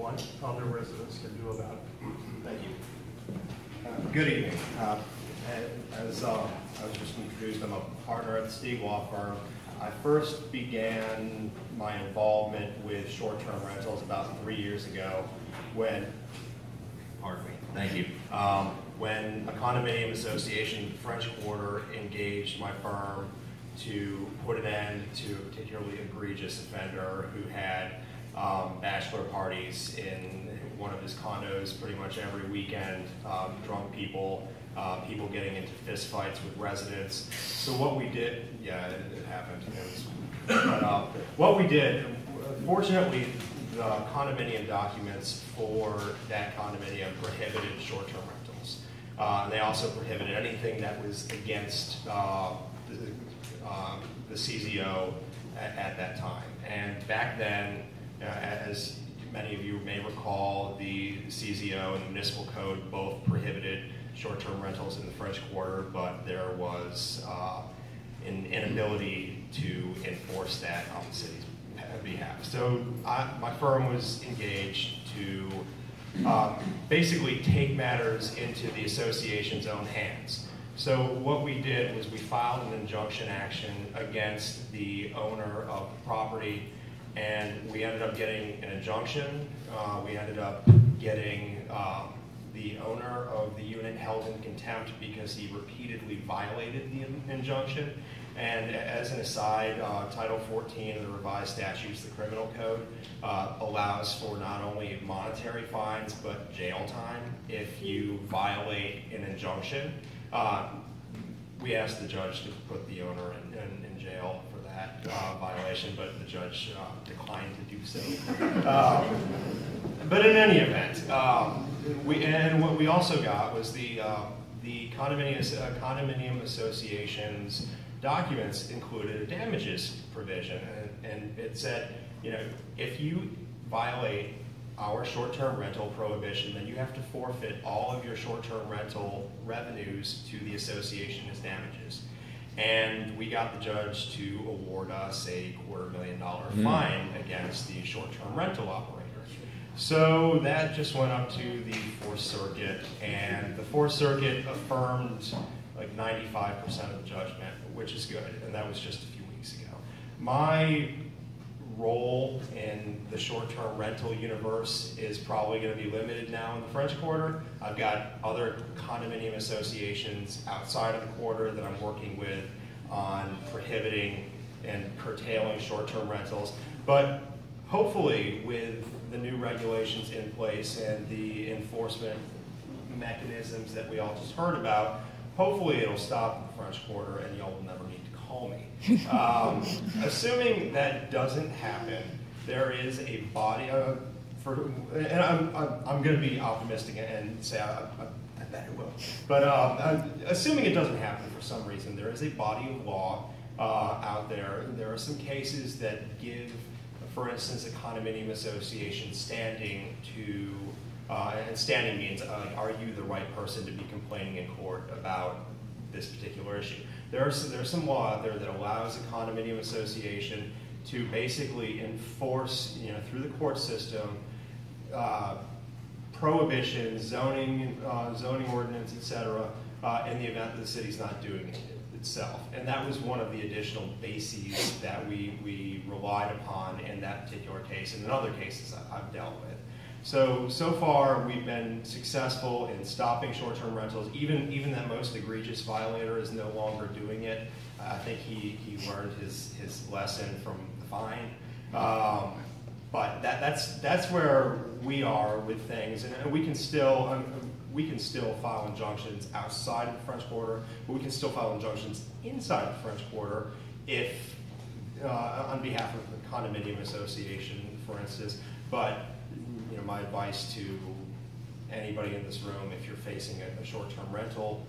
one condo residents can do about it. Thank you. Good evening. As I was just introduced, I'm a partner at the Stieg Law Firm. I first began my involvement with short-term rentals about 3 years ago when, pardon me, thank you, when a condominium association, French Quarter, engaged my firm to put an end to a particularly egregious offender who had bachelor parties in one of his condos pretty much every weekend, drunk people, people getting into fist fights with residents. So what we did, yeah, it happened. But what we did, fortunately, the condominium documents for that condominium prohibited short-term rentals. They also prohibited anything that was against the CZO at that time. And back then, as many of you may recall, the CZO and the municipal code both prohibited short-term rentals in the French Quarter, but there was an inability to enforce that on the city's behalf. So my firm was engaged to basically take matters into the association's own hands. So what we did was we filed an injunction action against the owner of the property, and we ended up getting an injunction. We ended up getting the owner of the unit held in contempt because he repeatedly violated the injunction. And as an aside, Title 14 of the revised statutes, the criminal code, allows for not only monetary fines but jail time if you violate an injunction. We asked the judge to put the owner in jail for that violation, but the judge declined to do so. But in any event, what we also got was the condominium association's documents included a damages provision, and it said, you know, if you violate our short-term rental prohibition, then you have to forfeit all of your short-term rental revenues to the association as damages. And we got the judge to award us a $250,000 fine against the short-term rental operator. So that just went up to the Fourth Circuit, and the Fourth Circuit affirmed like 95% of the judgment, which is good, and that was just a few weeks ago. My role in the short-term rental universe is probably going to be limited now in the French Quarter. I've got other condominium associations outside of the quarter that I'm working with on prohibiting and curtailing short-term rentals, but hopefully with the new regulations in place and the enforcement mechanisms that we all just heard about, hopefully it'll stop in the French Quarter and y'all will never need to call me. Assuming that doesn't happen, there is a body and I'm going to be optimistic and say I bet it will. But assuming it doesn't happen for some reason, there is a body of law out there. There are some cases that give, for instance, a condominium association standing to, and standing means are you the right person to be complaining in court about this particular issue. There's some law out there that allows a condominium association to basically enforce, you know, through the court system, prohibitions, zoning ordinance, etc., in the event that the city's not doing it itself. And that was one of the additional bases that we relied upon in that particular case and in other cases I've dealt with. So far we've been successful in stopping short-term rentals. Even that most egregious violator is no longer doing it. I think he learned his lesson from the fine. But that's where we are with things, and we can still file injunctions outside of the French Quarter, but we can still file injunctions inside the French Quarter if on behalf of the condominium association, for instance. But you know, my advice to anybody in this room, if you're facing a short-term rental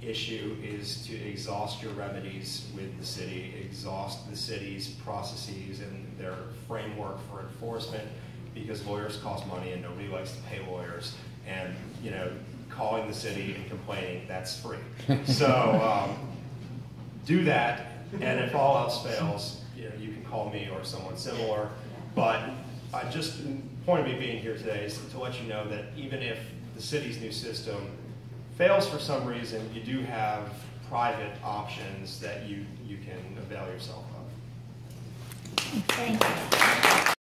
issue, is to exhaust your remedies with the city, exhaust the city's processes and their framework for enforcement, because lawyers cost money and nobody likes to pay lawyers. And you know, calling the city and complaining, that's free. So do that, and if all else fails, you know, you can call me or someone similar. But point of me being here today is to let you know that even if the city's new system fails for some reason, you do have private options that you can avail yourself of. Thank you.